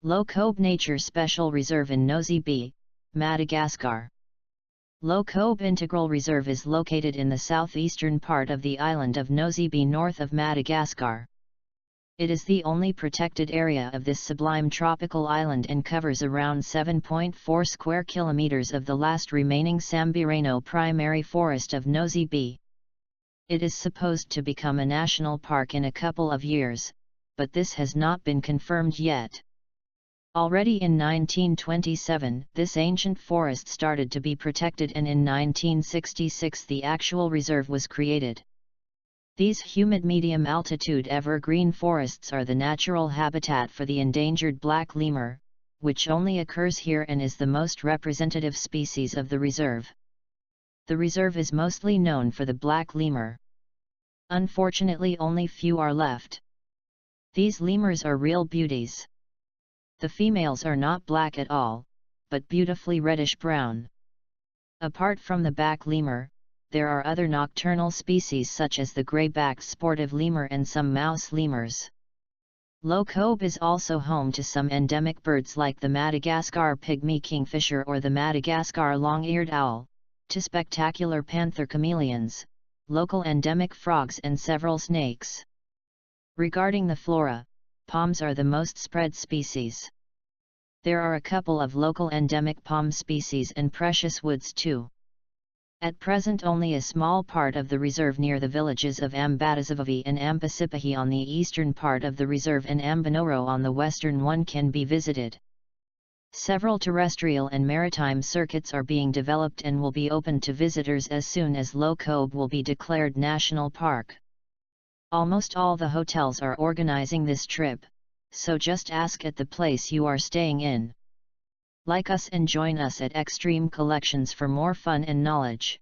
Lokobe Nature Special Reserve in Nosy Be, Madagascar. Lokobe Integral Reserve is located in the southeastern part of the island of Nosy Be north of Madagascar. It is the only protected area of this sublime tropical island and covers around 7.4 square kilometers of the last remaining Sambirano primary forest of Nosy Be. It is supposed to become a national park in a couple of years, but this has not been confirmed yet. Already in 1927, this ancient forest started to be protected, and in 1966 the actual reserve was created. These humid medium-altitude evergreen forests are the natural habitat for the endangered black lemur, which only occurs here and is the most representative species of the reserve. The reserve is mostly known for the black lemur. Unfortunately, only few are left. These lemurs are real beauties. The females are not black at all, but beautifully reddish-brown. Apart from the black lemur, there are other nocturnal species such as the gray-backed sportive lemur and some mouse lemurs. Lokobe is also home to some endemic birds like the Madagascar pygmy kingfisher or the Madagascar long-eared owl, to spectacular panther chameleons, local endemic frogs and several snakes. Regarding the flora, palms are the most spread species. There are a couple of local endemic palm species and precious woods too. At present only a small part of the reserve near the villages of Ambatazavuvi and Ampasipahi on the eastern part of the reserve and Ambanoro on the western one can be visited. Several terrestrial and maritime circuits are being developed and will be open to visitors as soon as Lokobe will be declared national park. Almost all the hotels are organizing this trip, so just ask at the place you are staying in. Like us and join us at Extreme Collections for more fun and knowledge.